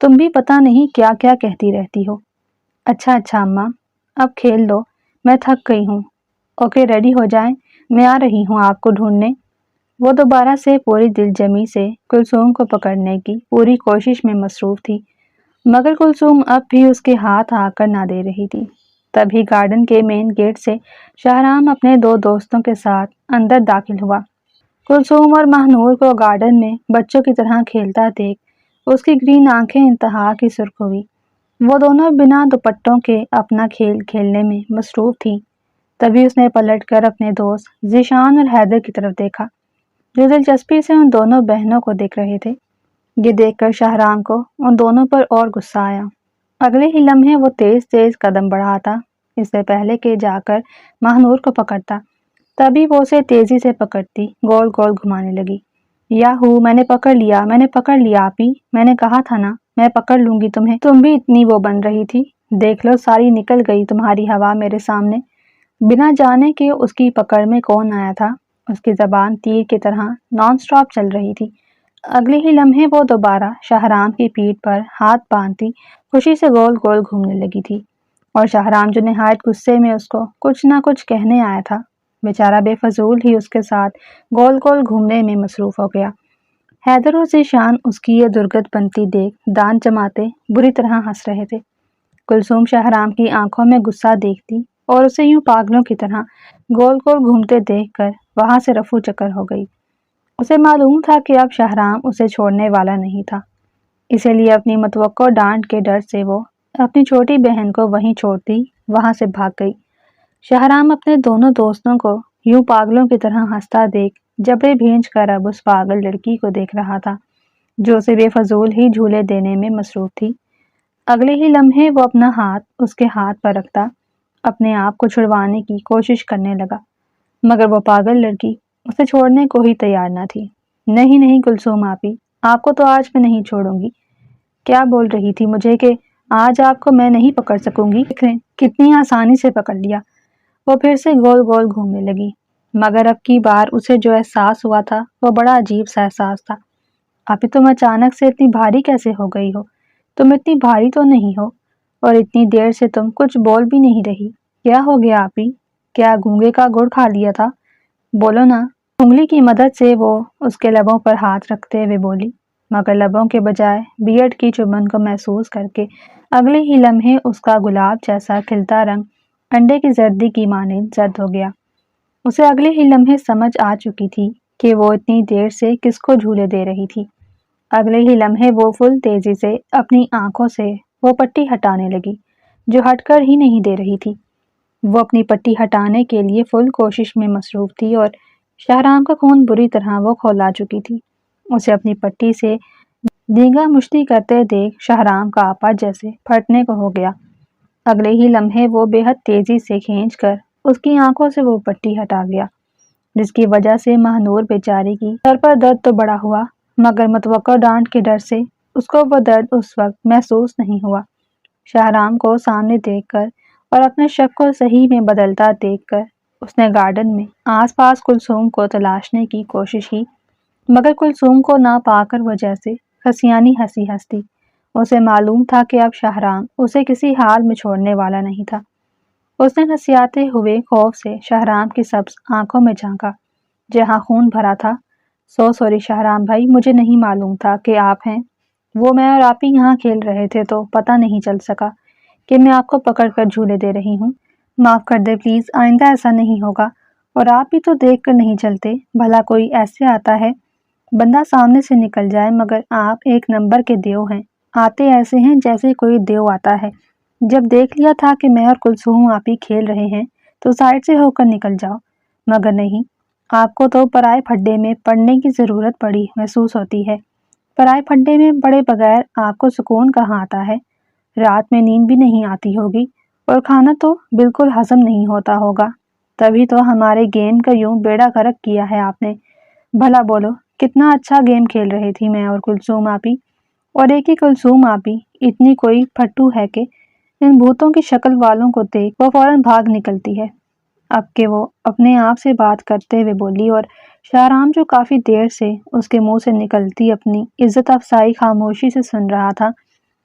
تم بھی پتہ نہیں کیا کیا کہتی رہتی ہو۔ اچھا اچھا اماں، اب کھیل لو، میں تھک گئی ہوں۔ اوکے ریڈی ہو جائیں، میں آ رہی ہوں آپ کو ڈھونڈنے۔ وہ دوبارہ سے پوری دل جمی سے کلثوم کو پکڑنے کی پوری کوشش میں مصروف تھی، مگر کلثوم اب بھی اس کے ہاتھ آ کر نہ دے رہی تھی۔ تبھی گارڈن کے مین گیٹ سے شاہرام اپنے دو دوستوں کے ساتھ اندر داخل ہوا۔ کلثوم اور ماہنور کو گارڈن میں بچوں کی طرح کھیلتا دیکھ اس کی گرین آنکھیں انتہا کی سرخ ہوئی۔ وہ دونوں بنا دوپٹوں کے اپنا کھیل کھیلنے میں مصروف تھی۔ تبھی اس نے پلٹ کر اپنے دوست ذیشان اور حیدر کی طرف دیکھا، جو دلچسپی سے ان دونوں بہنوں کو دیکھ رہے تھے۔ یہ دیکھ کر شاہرام کو ان دونوں پر اور غصہ آیا۔ اگلے ہی لمحے وہ تیز تیز قدم بڑھاتا، اس سے پہلے کہ جا کر ماہنور کو پکڑتا۔ تبھی وہ اسے تیزی سے پکڑتی گول گول گھمانے لگی۔ یاہو، میں نے پکڑ لیا آپی، میں نے کہا تھا نا میں پکڑ لوں گی تمہیں، تم بھی اتنی وہ بن رہی تھی، دیکھ لو ساری نکل گئی تمہاری ہوا میرے سامنے۔ بنا جانے کہ اس کی پکڑ میں کون آیا تھا، اس کی زبان تیر کی طرح نان سٹاپ چل رہی تھی۔ اگلے ہی لمحے وہ دوبارہ شاہرام کی پیٹھ پر ہاتھ باندھتی خوشی سے گول گول گھومنے لگی تھی، اور شاہرام جو نہایت غصے میں اس کو کچھ نہ کچھ کہنے آیا تھا، بیچارہ بے فضول ہی اس کے ساتھ گول گول گھومنے میں مصروف ہو گیا۔ حیدر اور ذیشان اس کی یہ درگت بنتی دیکھ دانت جماتے بری طرح ہنس رہے تھے۔ کلثوم شاہرام کی آنکھوں میں غصہ دیکھتی اور اسے یوں پاگلوں کی طرح گول گول گھومتے دیکھ کر وہاں سے رفو چکر ہو گئی۔ اسے معلوم تھا کہ اب شاہرام اسے چھوڑنے والا نہیں تھا، اسی لیے اپنی متوقع ڈانٹ کے ڈر سے وہ اپنی چھوٹی بہن کو وہیں چھوڑتی وہاں سے بھاگ گئی۔ شاہرام اپنے دونوں دوستوں کو یوں پاگلوں کی طرح ہنستا دیکھ جبڑے بھینچ کر اب اس پاگل لڑکی کو دیکھ رہا تھا، جو اسے بے فضول ہی جھولے دینے میں مصروف تھی۔ اگلے ہی لمحے وہ اپنا ہاتھ اس کے ہاتھ پر رکھتا اپنے آپ کو چھڑوانے کی کوشش کرنے لگا، مگر وہ پاگل لڑکی اسے چھوڑنے کو ہی تیار نہ تھی۔ نہیں نہیں کلثوم آپی، آپ کو تو آج میں نہیں چھوڑوں گی۔ کیا بول رہی تھی مجھے کہ آج آپ کو میں نہیں پکڑ سکوں گی؟ دیکھ لیں کتنی آسانی سے پکڑ لیا۔ وہ پھر سے گول گول گھومنے لگی، مگر اب کی بار اسے جو احساس ہوا تھا وہ بڑا عجیب سا احساس تھا۔ آپی تم اچانک سے اتنی بھاری کیسے ہو گئی ہو؟ تم اتنی بھاری تو نہیں ہو، اور اتنی دیر سے تم کچھ بول بھی نہیں رہی۔ کیا ہو گیا آپی؟ کیا گونگے کا گڑ کھا لیا تھا؟ بولو نا۔ انگلی کی مدد سے وہ اس کے لبوں پر ہاتھ رکھتے ہوئے بولی، مگر لبوں کے بجائے بیئرڈ کی چبھن کو محسوس کر کے اگلے ہی لمحے اس کا گلاب جیسا کھلتا رنگ انڈے کی زردی کی مانند زرد ہو گیا۔ اسے اگلے ہی لمحے سمجھ آ چکی تھی کہ وہ اتنی دیر سے کس کو جھولے دے رہی تھی۔ اگلے ہی لمحے وہ فل تیزی سے اپنی آنکھوں سے وہ پٹی ہٹانے لگی جو ہٹ کر ہی نہیں دے رہی تھی۔ وہ اپنی پٹی ہٹانے کے لیے فل کوشش میں مصروف تھی اور شاہرام کا خون بری طرح وہ کھولا چکی تھی۔ اسے اپنی پٹی سے دینگا مشتی کرتے دیکھ شاہرام کا آپا جیسے پھٹنے کو ہو گیا۔ اگلے ہی لمحے وہ بے حد تیزی سے کھینچ کر اس کی آنکھوں سے وہ پٹی ہٹا گیا، جس کی وجہ سے ماہنور بیچاری کی سر پر درد تو بڑا ہوا، مگر متوقع ڈانٹ کے ڈر سے اس کو وہ درد اس وقت محسوس نہیں ہوا۔ شاہرام کو سامنے دیکھ کر اور اپنے شک کو صحیح میں بدلتا دیکھ کر اس نے گارڈن میں آس پاس کلثوم کو تلاشنے کی کوشش کی، مگر کلثوم کو نہ پا کر وہ جیسے ہنسیانی ہنسی ہنستی۔ اسے معلوم تھا کہ اب شاہرام اسے کسی حال میں چھوڑنے والا نہیں تھا۔ اس نے ہنسیاتے ہوئے خوف سے شاہرام کی سبز آنکھوں میں جھانکا جہاں خون بھرا تھا۔ سو سوری شاہرام بھائی، مجھے نہیں معلوم تھا کہ آپ ہیں۔ وہ میں اور آپ ہی یہاں کھیل رہے تھے تو پتہ نہیں چل سکا کہ میں آپ کو پکڑ کر جھولے دے رہی ہوں۔ معاف کر دے پلیز، آئندہ ایسا نہیں ہوگا۔ اور آپ بھی تو دیکھ کر نہیں چلتے، بھلا کوئی ایسے آتا ہے بندہ سامنے سے نکل جائے، مگر آپ ایک نمبر کے دیو ہیں، آتے ایسے ہیں جیسے کوئی دیو آتا ہے۔ جب دیکھ لیا تھا کہ میں اور کلثوم آپ ہی کھیل رہے ہیں تو سائڈ سے ہو کر نکل جاؤ، مگر نہیں، آپ کو تو پرائے پھڈے میں پڑنے کی ضرورت پڑی محسوس ہوتی ہے۔ پرائے پھڈے میں پڑے بغیر آپ کو سکون کہاں آتا ہے؟ رات میں نیند بھی نہیں آتی ہوگی اور کھانا تو بالکل ہضم نہیں ہوتا ہوگا، تبھی تو ہمارے گیم کا یوں بیڑا غرق کیا ہے آپ نے۔ بھلا بولو کتنا اچھا گیم کھیل رہی تھی میں اور کلثوم آپی، اور ایک ہی کلثوم آپی اتنی کوئی پھٹو ہے کہ ان بھوتوں کی شکل والوں کو دیکھ وہ فوراً بھاگ نکلتی ہے۔ اب کہ وہ اپنے آپ سے بات کرتے ہوئے بولی، اور شاہرام جو کافی دیر سے اس کے منہ سے نکلتی اپنی عزت افزائی خاموشی سے سن رہا تھا،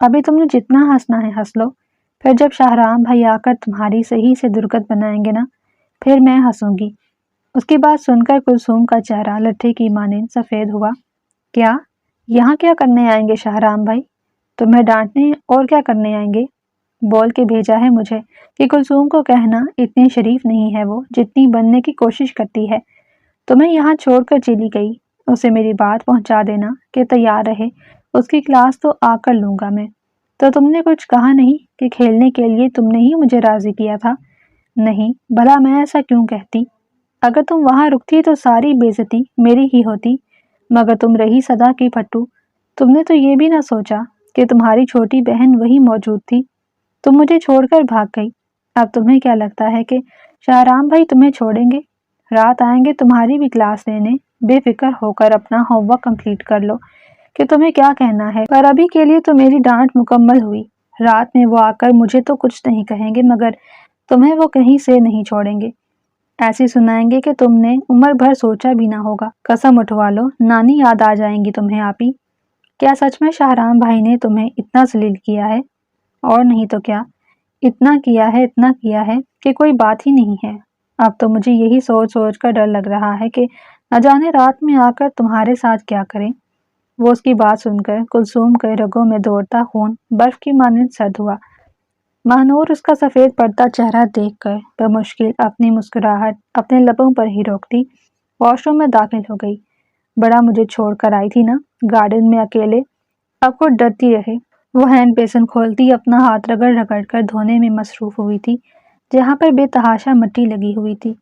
ابھی تم نے جتنا ہنسنا ہے ہنس لو، پھر جب شاہرام بھائی آ کر تمہاری صحیح سے درگت بنائیں گے نا، پھر میں ہنسوں گی۔ اس کی بات سن کر کلثوم کا چہرہ لٹھے کی مانند سفید ہوا۔ کیا یہاں کیا کرنے آئیں گے شاہرام بھائی؟ تمہیں ڈانٹنے اور کیا کرنے آئیں گے؟ بول کے بھیجا ہے مجھے کہ کلثوم کو کہنا اتنی شریف نہیں ہے وہ جتنی بننے کی کوشش کرتی ہے۔ تمہیں یہاں چھوڑ کر چلی گئی، اسے میری بات پہنچا دینا کہ تیار رہے، اس کی کلاس تو آ کر لوں گا میں۔ تو تم نے کچھ کہا نہیں کہ کھیلنے کے لیے تم نے ہی مجھے راضی کیا تھا؟ نہیں، بھلا میں ایسا کیوں کہتی؟ اگر تم وہاں رکتی تو ساری بےعزتی میری ہی ہوتی، مگر تم رہی سدا کی پھٹو۔ تم نے تو یہ بھی نہ سوچا کہ تمہاری چھوٹی بہن وہی موجود تھی، تم مجھے چھوڑ کر بھاگ گئی۔ اب تمہیں کیا لگتا ہے کہ شاہرام بھائی تمہیں چھوڑیں گے؟ رات آئیں گے تمہاری بھی کلاس لینے، بے فکر ہو کر اپنا ہوم ورک کمپلیٹ کر لو کہ تمہیں کیا کہنا ہے، پر ابھی کے لیے تو میری ڈانٹ مکمل ہوئی۔ رات میں وہ آ کر مجھے تو کچھ نہیں کہیں گے، مگر تمہیں وہ کہیں سے نہیں چھوڑیں گے۔ ایسی سنائیں گے کہ تم نے عمر بھر سوچا بھی نہ ہوگا۔ قسم اٹھوا لو، نانی یاد آ جائیں گی تمہیں آپی۔ کیا سچ میں شاہرام بھائی نے تمہیں اتنا ذلیل کیا ہے؟ اور نہیں تو کیا، اتنا کیا ہے کہ کوئی بات ہی نہیں ہے۔ اب تو مجھے یہی سوچ سوچ کر ڈر لگ رہا ہے کہ نہ جانے رات میں آ کر تمہارے ساتھ کیا کریں۔ وہ اس کی بات سن کر کلثوم کے رگوں میں دوڑتا خون برف کی مانند سرد ہوا۔ ماہنور اس کا سفید پڑتا چہرہ دیکھ کر بمشکل اپنی مسکراہٹ اپنے لبوں پر ہی روکتی واش روم میں داخل ہو گئی۔ بڑا مجھے چھوڑ کر آئی تھی نا گارڈن میں اکیلے، اب خود ڈرتی رہے۔ وہ ہینڈ بیسن کھولتی اپنا ہاتھ رگڑ رگڑ کر دھونے میں مصروف ہوئی تھی جہاں پر بے تحاشا مٹی لگی ہوئی تھی۔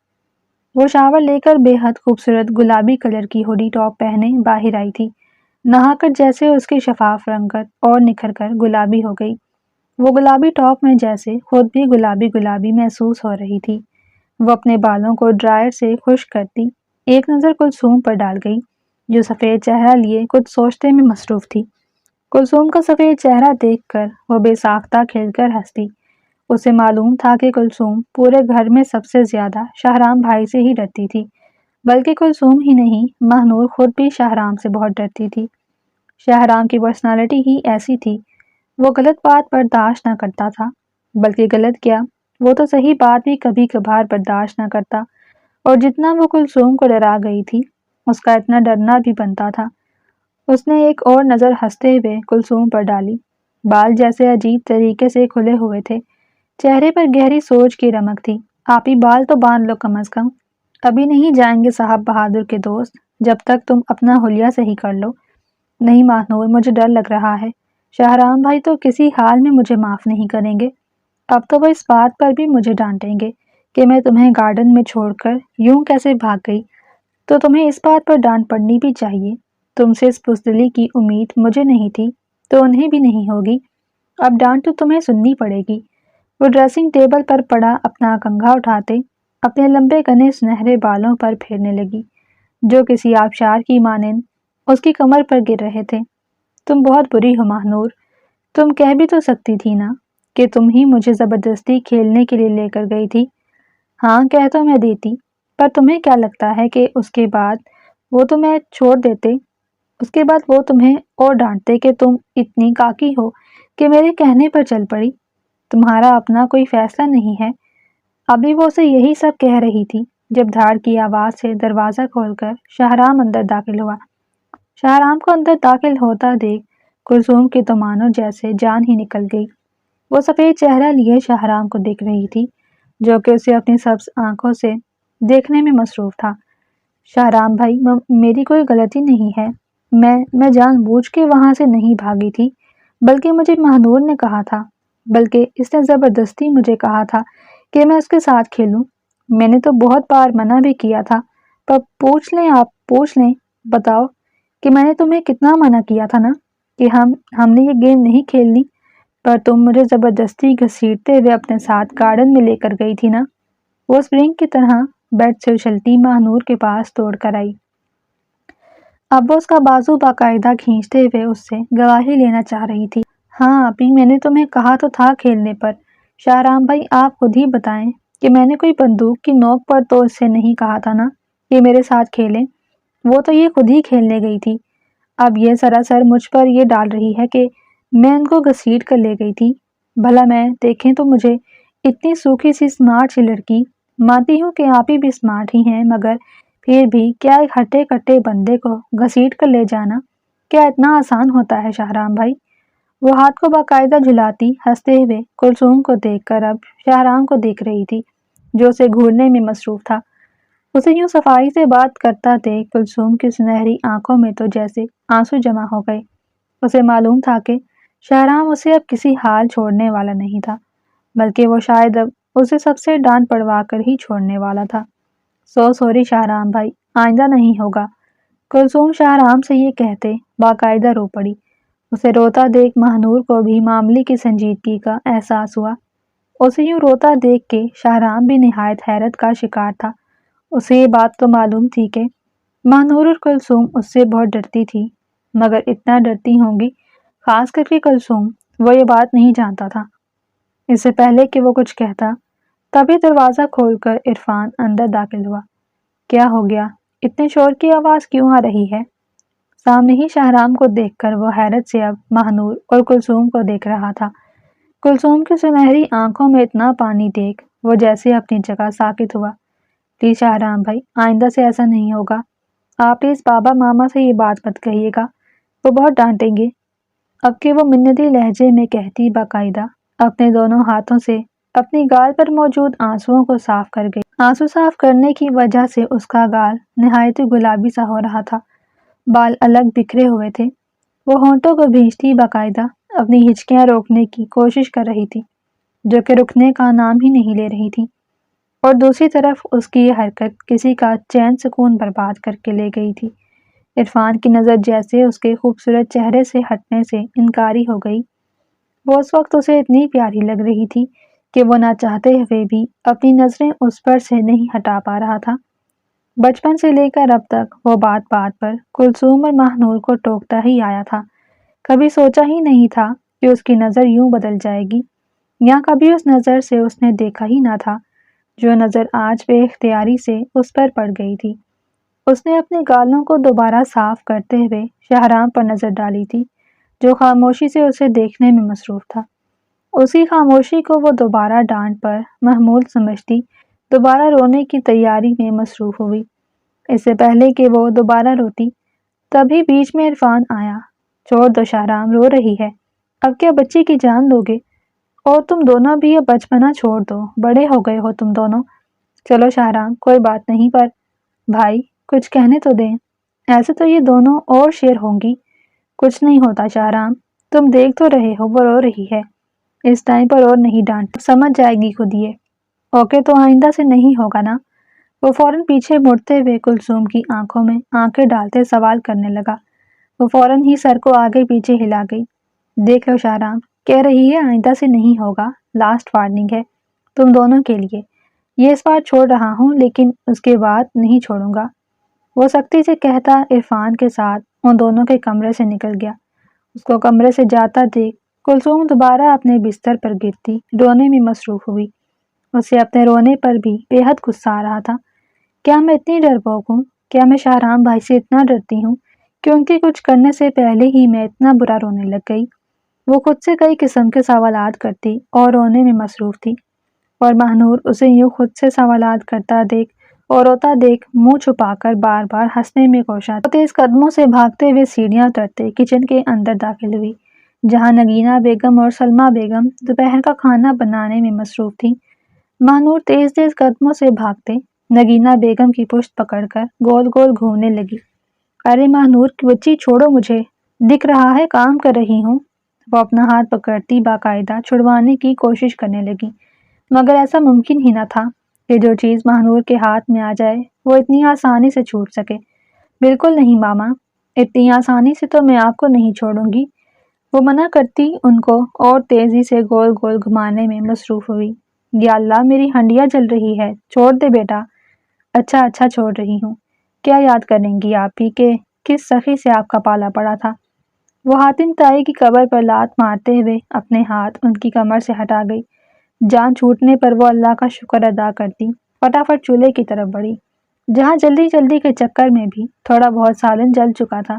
وہ شاور لے کر بے حد خوبصورت گلابی کلر کی ہوڈی ٹاپ پہنے باہر آئی تھی، نہا کر جیسے اس کی شفاف رنگت اور نکھر کر گلابی ہو گئی۔ وہ گلابی ٹاپ میں جیسے خود بھی گلابی گلابی محسوس ہو رہی تھی۔ وہ اپنے بالوں کو ڈرائر سے خشک کرتی ایک نظر کلثوم پر ڈال گئی جو سفید چہرہ لیے کچھ سوچتے میں مصروف تھی۔ کلثوم کا سفید چہرہ دیکھ کر وہ بے ساختہ کھل کر ہنستی۔ اسے معلوم تھا کہ کلثوم پورے گھر میں سب سے زیادہ شاہرام بھائی سے ہی ڈرتی تھی، بلکہ کلثوم ہی نہیں، ماہنور خود بھی شاہرام سے بہت ڈرتی تھی۔ شاہرام کی پرسنالٹی ہی ایسی تھی، وہ غلط بات برداشت نہ کرتا تھا، بلکہ غلط کیا وہ تو صحیح بات بھی کبھی کبھار برداشت نہ کرتا، اور جتنا وہ کلثوم کو ڈرا گئی تھی اس کا اتنا ڈرنا بھی بنتا تھا۔ اس نے ایک اور نظر ہنستے ہوئے کلثوم پر ڈالی۔ بال جیسے عجیب طریقے سے کھلے ہوئے تھے، چہرے پر گہری سوچ کی رمق تھی۔ آپ ہی بال تو باندھ لو کم از کم، ابھی نہیں جائیں گے صاحب بہادر کے دوست جب تک تم اپنا حلیہ صحیح کر لو۔ نہیں ماہنور، مجھے ڈر لگ رہا ہے، شاہرام بھائی تو کسی حال میں مجھے معاف نہیں کریں گے۔ اب تو وہ اس بات پر بھی مجھے ڈانٹیں گے کہ میں تمہیں گارڈن میں چھوڑ کر یوں کیسے بھاگ گئی، تو تمہیں اس بات پر ڈانٹ پڑنی بھی چاہیے۔ تم سے اس بزدلی کی امید مجھے نہیں تھی تو انہیں بھی نہیں ہوگی، اب ڈانٹ تو تمہیں سننی پڑے گی۔ وہ ڈریسنگ ٹیبل پر پڑا اپنا کنگھا اٹھاتے اپنے لمبے گھنے سنہرے بالوں پر پھیرنے لگی جو کسی آبشار کی مانند اس کی کمر پر گر رہے تھے۔ تم بہت بری ہو ماہنور، تم کہہ بھی تو سکتی تھی نا کہ تم ہی مجھے زبردستی کھیلنے کے لیے لے کر گئی تھی۔ ہاں کہہ تو میں دیتی، پر تمہیں کیا لگتا ہے کہ اس کے بعد وہ تمہیں چھوڑ دیتے؟ اس کے بعد وہ تمہیں اور ڈانٹتے کہ تم اتنی کاکی ہو کہ میرے کہنے پر چل پڑی، تمہارا اپنا کوئی فیصلہ نہیں ہے۔ ابھی وہ اسے یہی سب کہہ رہی تھی جب دھاڑ کی آواز سے دروازہ کھول کر شاہرام اندر داخل ہوا۔ شاہرام کو اندر داخل ہوتا دیکھ کلثوم کی تو مانو جیسے جان ہی نکل گئی۔ وہ سفید چہرہ لیے شاہرام کو دیکھ رہی تھی جو کہ اسے اپنی سبز آنکھوں سے دیکھنے میں مصروف تھا۔ شاہرام بھائی، میری کوئی غلطی نہیں ہے، میں جان بوجھ کے وہاں سے نہیں بھاگی تھی، بلکہ مجھے ماہنور نے کہا تھا، بلکہ اس نے زبردستی مجھے کہا تھا کہ میں اس کے ساتھ کھیلوں۔ میں نے تو بہت بار منع بھی کیا تھا، پر پوچھ لیں بتاؤ کہ میں نے تمہیں کتنا منع کیا تھا نا کہ ہم نے یہ گیم نہیں کھیلنی، پر تم مجھے زبردستی گھسیٹتے ہوئے اپنے ساتھ گارڈن میں لے کر گئی تھی نا۔ وہ اسپرنگ کی طرح بیڈ سے اچھلتی ماہنور کے پاس دوڑ کر آئی۔ اب وہ اس کا بازو باقاعدہ کھینچتے ہوئے اس سے گواہی لینا چاہ رہی تھی۔ ہاں آپی، میں نے تمہیں کہا تو تھا کھیلنے پر۔ شاہرام بھائی آپ خود ہی بتائیں کہ میں نے کوئی بندوق کی نوک پر تو اس سے نہیں کہا تھا نا کہ میرے ساتھ کھیلیں، وہ تو یہ خود ہی کھیلنے گئی تھی۔ اب یہ سراسر مجھ پر یہ ڈال رہی ہے کہ میں ان کو گھسیٹ کر لے گئی تھی۔ بھلا میں دیکھیں تو مجھے اتنی سوکھی سی اسمارٹ سی لڑکی، مانتی ہوں کہ آپ ہی بھی اسمارٹ ہی ہیں، مگر پھر بھی کیا ایک ہٹے کٹے بندے کو گھسیٹ کر لے جانا کیا اتنا آسان ہوتا ہے شاہرام بھائی؟ وہ ہاتھ کو باقاعدہ جھلاتی ہنستے ہوئے کلثوم کو دیکھ کر اب شاہرام کو دیکھ رہی تھی، جو اسے گھورنے میں مصروف تھا۔ اسے یوں صفائی سے بات کرتا دیکھ کلثوم کی سنہری آنکھوں میں تو جیسے آنسو جمع ہو گئے۔ اسے معلوم تھا کہ شاہرام اسے اب کسی حال چھوڑنے والا نہیں تھا، بلکہ وہ شاید اب اسے سب سے ڈانٹ پڑوا کر ہی چھوڑنے والا تھا۔ سوری شاہرام بھائی، آئندہ نہیں ہوگا۔ کلثوم شاہرام سے یہ کہتے باقاعدہ رو پڑی۔ اسے روتا دیکھ ماہنور کو بھی معاملے کی سنجیدگی کا احساس ہوا۔ اسے یوں روتا دیکھ کے شاہرام بھی نہایت حیرت کا شکار تھا۔ اسے یہ بات تو معلوم تھی کہ ماہنور اور کلثوم اس سے بہت ڈرتی تھی، مگر اتنا ڈرتی ہوں گی، خاص کر کے کلثوم، وہ یہ بات نہیں جانتا تھا۔ اس سے پہلے کہ وہ کچھ کہتا، تبھی دروازہ کھول کر عرفان اندر داخل ہوا۔ کیا ہو گیا؟ اتنے شور کی آواز کیوں آ رہی ہے؟ سامنے ہی شاہرام کو دیکھ کر وہ حیرت سے اب ماہنور اور کلثوم کو دیکھ رہا تھا۔ کلثوم کی سنہری آنکھوں میں اتنا پانی دیکھ وہ جیسے اپنی جگہ ساکت ہوا۔ پلیز شاہرام بھائی، آئندہ سے ایسا نہیں ہوگا۔ آپ پلیز بابا ماما سے یہ بات مت کہیے گا، وہ بہت ڈانٹیں گے۔ اب کہ وہ منتی لہجے میں کہتی باقاعدہ اپنے دونوں ہاتھوں سے اپنی گال پر موجود آنسوؤں کو صاف کر گئی۔ آنسو صاف کرنے کی وجہ سے اس کا گال نہایت گلابی سا ہو رہا تھا، بال الگ بکھرے ہوئے تھے۔ وہ ہونٹوں کو بھینچتی باقاعدہ اپنی ہچکیاں روکنے کی کوشش کر رہی تھی، جو کہ رکنے کا نام ہی نہیں لے رہی تھی، اور دوسری طرف اس کی یہ حرکت کسی کا چین سکون برباد کر کے لے گئی تھی۔ عرفان کی نظر جیسے اس کے خوبصورت چہرے سے ہٹنے سے انکاری ہو گئی۔ وہ اس وقت اسے اتنی پیاری لگ رہی تھی کہ وہ نہ چاہتے ہوئے بھی اپنی نظریں اس پر سے نہیں ہٹا پا رہا تھا۔ بچپن سے لے کر اب تک وہ بات بات پر کلثوم اور ماہنور کو ٹوکتا ہی آیا تھا۔ کبھی سوچا ہی نہیں تھا کہ اس کی نظر یوں بدل جائے گی، یا کبھی اس نظر سے اس نے دیکھا ہی نہ تھا جو نظر آج بے اختیاری سے اس پر پڑ گئی تھی۔ اس نے اپنے گالوں کو دوبارہ صاف کرتے ہوئے شاہرام پر نظر ڈالی تھی، جو خاموشی سے اسے دیکھنے میں مصروف تھا۔ اسی خاموشی کو وہ دوبارہ ڈانٹ پر محمول سمجھتی دوبارہ رونے کی تیاری میں مصروف ہوئی۔ اس سے پہلے کہ وہ دوبارہ روتی، تبھی بیچ میں عرفان آیا۔ چھوڑ دو شاہرام، رو رہی ہے، اب کیا بچی کی جان لو گے؟ اور تم دونوں بھی اب بچپنا چھوڑ دو، بڑے ہو گئے ہو تم دونوں۔ چلو شاہرام، کوئی بات نہیں، پر بھائی کچھ کہنے تو دیں، ایسے تو یہ دونوں اور شیر ہوں گی۔ کچھ نہیں ہوتا شاہرام، تم دیکھ تو رہے ہو وہ رو رہی ہے، اس ٹائم پر اور نہیں ڈانٹ، سمجھ جائے گی خود یہ۔ اوکے تو آئندہ سے نہیں ہوگا نا؟ وہ فوراً پیچھے مڑتے ہوئے کلثوم کی آنکھوں میں آنکھیں ڈالتے سوال کرنے لگا۔ وہ فوراً ہی سر کو آگے پیچھے ہلا گئی۔ دیکھ لو شاہرام، کہہ رہی ہے آئندہ سے نہیں ہوگا، لاسٹ وارننگ ہے تم دونوں کے لیے۔ یہ اس بار چھوڑ رہا ہوں، لیکن اس کے بعد نہیں چھوڑوں گا۔ وہ سختی سے کہتا عرفان کے ساتھ ان دونوں کے کمرے سے نکل گیا۔ اس کو کمرے سے جاتا دیکھ کلثوم دوبارہ اپنے بستر پر گرتی رونے میں مصروف ہوئی۔ اسے اپنے رونے پر بھی بے حد غصہ آ رہا تھا۔ کیا میں اتنی ڈرپوک ہوں؟ کیا میں شاہرام بھائی سے اتنا ڈرتی ہوں کہ ان کے کچھ کرنے سے پہلے ہی میں اتنا برا رونے لگ گئی؟ وہ خود سے کئی قسم کے سوالات کرتی اور رونے میں مصروف تھی، اور ماہنور اسے یوں خود سے سوالات کرتا دیکھ اور روتا دیکھ منہ چھپا کر بار بار ہنسنے میں کوشاں تھا۔ تیز قدموں سے بھاگتے ہوئے سیڑھیاں اترتے کچن کے اندر داخل ہوئی، جہاں نگینہ بیگم اور سلمیٰ بیگم دوپہر کا کھانا بنانے میں مصروف تھیں۔ ماہنور تیز تیز قدموں سے بھاگتے نگینہ بیگم کی پشت پکڑ کر گول گول گھومنے لگی۔ ارے ماہنور کی بچی، چھوڑو مجھے، دکھ رہا ہے کام کر رہی ہوں۔ وہ اپنا ہاتھ پکڑتی باقاعدہ چھڑوانے کی کوشش کرنے لگی، مگر ایسا ممکن ہی نہ تھا کہ جو چیز ماہنور کے ہاتھ میں آ جائے وہ اتنی آسانی سے چھوٹ سکے۔ بالکل نہیں ماما، اتنی آسانی سے تو میں آپ کو نہیں چھوڑوں گی۔ وہ منع کرتی ان کو اور تیزی سے گول گول گھمانے میں مصروف ہوئی۔ یا اللہ، میری ہنڈیا جل رہی ہے، چھوڑ دے بیٹا۔ اچھا چھوڑ رہی ہوں۔ کیا یاد کریں گی آپ ہی کہ کس سخی سے آپ کا پالا پڑا تھا؟ وہ حاتم تائی کی قبر پر لات مارتے ہوئے اپنے ہاتھ ان کی کمر سے ہٹا گئی۔ جان چھوٹنے پر وہ اللہ کا شکر ادا کرتی فٹافٹ چولہے کی طرف بڑھی، جہاں جلدی جلدی کے چکر میں بھی تھوڑا بہت سالن جل چکا تھا۔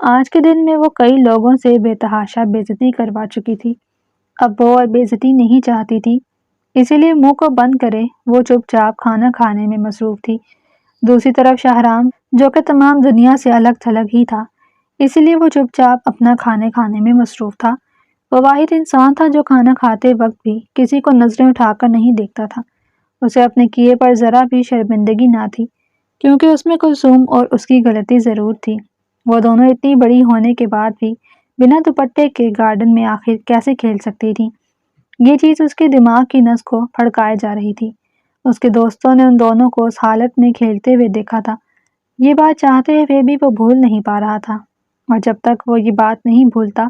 آج کے دن میں وہ کئی لوگوں سے بے تحاشا بےعزتی کروا چکی تھی۔ اب وہ اور بےعزتی نہیں چاہتی تھی، اسی لیے منہ کو بند کرے وہ چپ چاپ کھانا کھانے میں مصروف تھی۔ دوسری طرف شاہرام جو کہ تمام دنیا سے الگ تھلگ ہی تھا، اسی لیے وہ چپ چاپ اپنا کھانے کھانے میں مصروف تھا۔ وہ واحد انسان تھا جو کھانا کھاتے وقت بھی کسی کو نظریں اٹھا کر نہیں دیکھتا تھا۔ اسے اپنے کیے پر ذرا بھی شرمندگی نہ تھی، کیونکہ اس میں کلثوم اور اس کی غلطی ضرور تھی۔ وہ دونوں اتنی بڑی ہونے کے بعد بھی بنا دوپٹے کے گارڈن میں آخر کیسے کھیل سکتی تھی؟ یہ چیز اس کے دماغ کی نس کو پھڑکائے جا رہی تھی۔ اس کے دوستوں نے ان دونوں کو اس حالت میں کھیلتے ہوئے دیکھا تھا۔ یہ بات چاہتے ہوئے بھی وہ بھول نہیں پا رہا تھا، اور جب تک وہ یہ بات نہیں بھولتا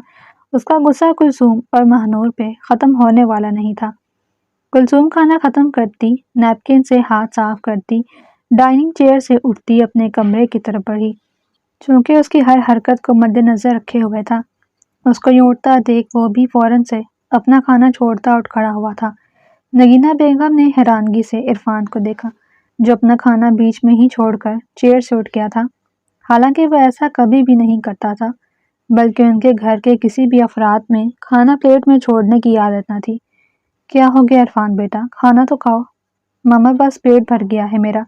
اس کا غصہ کلثوم اور مہنور پہ ختم ہونے والا نہیں تھا۔ کلثوم کھانا ختم کرتی، نیپکن سے ہاتھ صاف کرتی، ڈائننگ چیئر سے اٹھتی اپنے کمرے کی طرف بڑھی، چونکہ اس کی ہر حرکت کو مد نظر رکھے ہوئے تھا۔ اس کو یوں اٹھتا دیکھ وہ بھی فوراً سے اپنا کھانا چھوڑتا اٹھ کھڑا ہوا تھا۔ نگینہ بیگم نے حیرانگی سے عرفان کو دیکھا، جو اپنا کھانا بیچ میں ہی چھوڑ کر چیئر سے اٹھ گیا تھا۔ حالانکہ وہ ایسا کبھی بھی نہیں کرتا تھا، بلکہ ان کے گھر کے کسی بھی افراد میں کھانا پلیٹ میں چھوڑنے کی عادت نہ تھی۔ کیا ہو گیا عرفان بیٹا، کھانا تو کھاؤ۔ ماما بس پیٹ بھر گیا ہے میرا،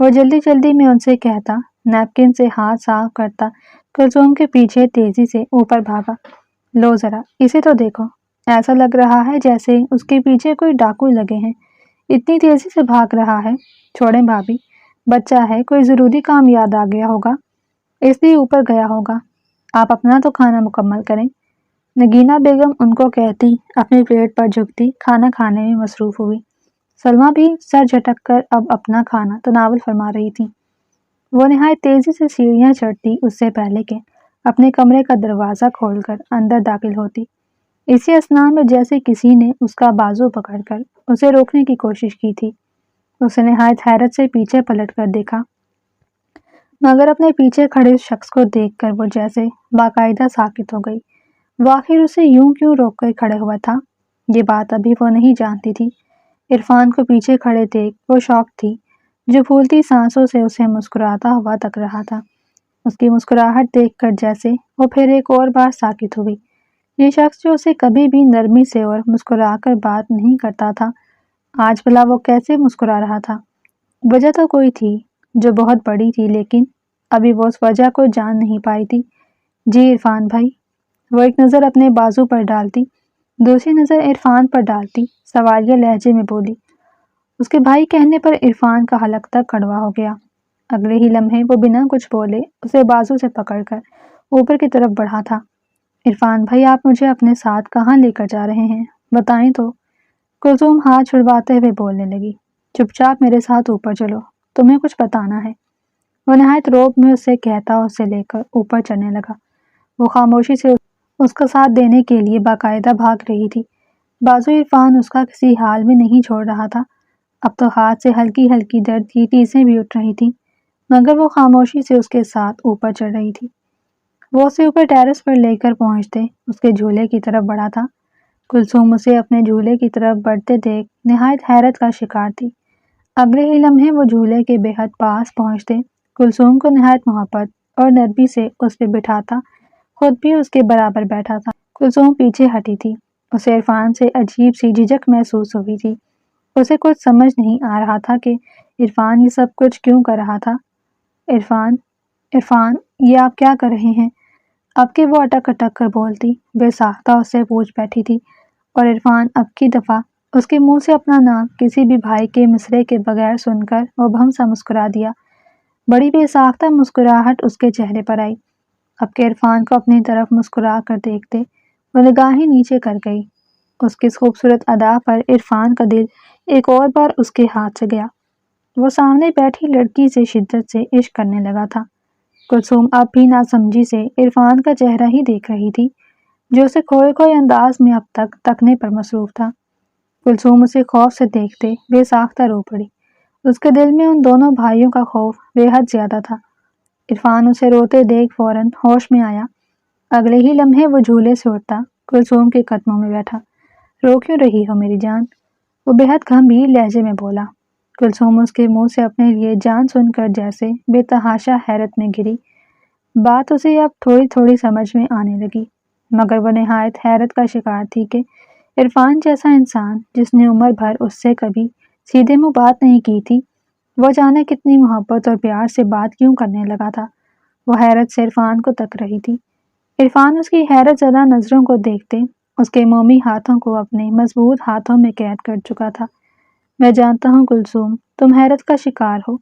وہ جلدی جلدی میں ان سے کہتا، نیپکن سے ہاتھ صاف کرتا کلثوم کے پیچھے تیزی سے اوپر بھاگا۔ لو ذرا اسے تو دیکھو، ایسا لگ رہا ہے جیسے اس کے پیچھے کوئی ڈاکو لگے ہیں، اتنی تیزی سے بھاگ رہا ہے۔ چھوڑیں بھابھی، بچہ ہے، کوئی ضروری کام یاد آ گیا ہوگا اس لیے اوپر گیا ہوگا، آپ اپنا تو کھانا مکمل کریں۔ نگینہ بیگم ان کو کہتی اپنی پلیٹ پر جھکتی کھانا کھانے میں مصروف ہوئی۔ سلمیٰ بھی سر جھٹک کر اب اپنا کھانا تناول فرما رہی تھی۔ وہ نہایت تیزی سے سیڑھیاں چڑھتی اس سے پہلے کہ اپنے کمرے کا دروازہ کھول کر اندر داخل ہوتی۔ اسی اثناء میں جیسے کسی نے اس کا بازو پکڑ کر اسے روکنے کی کوشش کی تھی۔ اسے نہایت حیرت سے پیچھے پلٹ کر دیکھا، مگر اپنے پیچھے کھڑے اس شخص کو دیکھ کر وہ جیسے باقاعدہ ساکت ہو گئی۔ وہ آخر اسے یوں کیوں روک کر کھڑے ہوا تھا، یہ بات ابھی وہ نہیں جانتی تھی۔ عرفان کو پیچھے کھڑے دیکھ وہ شاک تھی، جو پھولتی سانسوں سے اسے مسکراتا ہوا تک رہا تھا۔ اس کی مسکراہٹ دیکھ کر جیسے وہ پھر ایک اور بار ساکت ہوئی۔ یہ شخص جو اسے کبھی بھی نرمی سے اور مسکرا کر بات نہیں کرتا تھا، آج بھلا وہ کیسے مسکرا رہا تھا؟ وجہ تو کوئی تھی جو بہت بڑی تھی، لیکن ابھی وہ اس وجہ کو جان نہیں پائی تھی۔ جی عرفان بھائی، وہ ایک نظر اپنے بازو پر ڈالتی، دوسری نظر عرفان پر ڈالتی سوالیہ لہجے میں بولی۔ اس کے بھائی کہنے پر عرفان کا حلق تک کڑوا ہو گیا۔ اگلے ہی لمحے وہ بنا کچھ بولے اسے بازو سے پکڑ کر اوپر کی طرف بڑھا تھا۔ عرفان بھائی، آپ مجھے اپنے ساتھ کہاں لے کر جا رہے ہیں، بتائیں تو؟ کلثوم ہاتھ چھڑواتے ہوئے بولنے لگی۔ چپ چاپ میرے ساتھ اوپر چلو، تمہیں کچھ بتانا ہے، وہ نہایت روب میں اسے کہتا اسے لے کر اوپر چلنے لگا۔ وہ خاموشی سے اس کا ساتھ دینے کے لیے باقاعدہ بھاگ رہی تھی۔ بازو عرفان اس کا کسی حال میں نہیں چھوڑ رہا تھا۔ اب تو ہاتھ سے ہلکی ہلکی درد کی ٹیسیں بھی اٹھ رہی تھیں، مگر وہ خاموشی سے اس کے ساتھ اوپر چڑھ رہی تھی۔ وہ اسے اوپر ٹیرس پر لے کر پہنچتے اس کے جھولے کی طرف بڑھا تھا۔ کلثوم اسے اپنے جھولے کی طرف بڑھتے دیکھ نہایت حیرت کا شکار تھی۔ اگلے ہی لمحے وہ جھولے کے بے حد پاس پہنچتے کلثوم کو نہایت محبت اور نرمی سے اس پہ بٹھاتا، خود بھی اس کے برابر بیٹھا تھا۔ کلثوم پیچھے ہٹی تھی، اسے عرفان سے عجیب سی جھجک محسوس ہوئی تھی۔ اسے کچھ سمجھ نہیں آ رہا تھا کہ عرفان یہ سب کچھ کیوں کر رہا تھا۔ عرفان، عرفان، یہ آپ کیا کر رہے ہیں؟ اب کہ وہ اٹک اٹک کر بولتی بے ساختہ اس سے پوچھ بیٹھی تھی، اور عرفان اب کی دفعہ اس کے منہ سے اپنا نام کسی بھی بھائی کے مصرعے کے بغیر سن کر مبہم سا مسکرا دیا۔ بڑی بے ساختہ مسکراہٹ اس کے چہرے پر آئی۔ اب کہ عرفان کو اپنی طرف مسکرا کر دیکھتے وہ نگاہیں نیچے کر گئی۔ اس کی خوبصورت ادا پر عرفان کا دل ایک اور بار اس کے ہاتھ سے گیا۔ وہ سامنے بیٹھی لڑکی سے شدت سے عشق کرنے لگا تھا۔ کلثوم اب بھی ناسمجھی سے عرفان کا چہرہ ہی دیکھ رہی تھی، جو اسے کھوئے کھوئے انداز میں اب تک تکنے پر مصروف تھا۔ کلثوم اسے خوف سے دیکھتے بے ساختہ رو پڑی۔ اس کے دل میں ان دونوں بھائیوں کا خوف بے حد زیادہ تھا۔ عرفان اسے روتے دیکھ فوراً ہوش میں آیا۔ اگلے ہی لمحے وہ جھولے سے اٹھتا کلثوم کے قدموں میں بیٹھا۔ رو کیوں رہی ہو میری جان؟ وہ بے حد گمبھیر لہجے میں بولا۔ کلثوم اس کے منہ سے اپنے لیے جان سن کر جیسے بے تحاشا حیرت میں گری۔ بات اسے اب تھوڑی تھوڑی سمجھ میں آنے لگی، مگر وہ نہایت حیرت کا شکار تھی کہ عرفان جیسا انسان جس نے عمر بھر اس سے کبھی سیدھے منہ بات نہیں کی تھی، وہ جانے کتنی محبت اور پیار سے بات کیوں کرنے لگا تھا۔ وہ حیرت سے عرفان کو تک رہی تھی۔ عرفان اس کی حیرت زدہ نظروں کو دیکھتے اس کے مومی ہاتھوں کو اپنے مضبوط ہاتھوں میں قید کر چکا تھا۔ میں جانتا ہوں کلثوم، تم حیرت کا شکار ہو،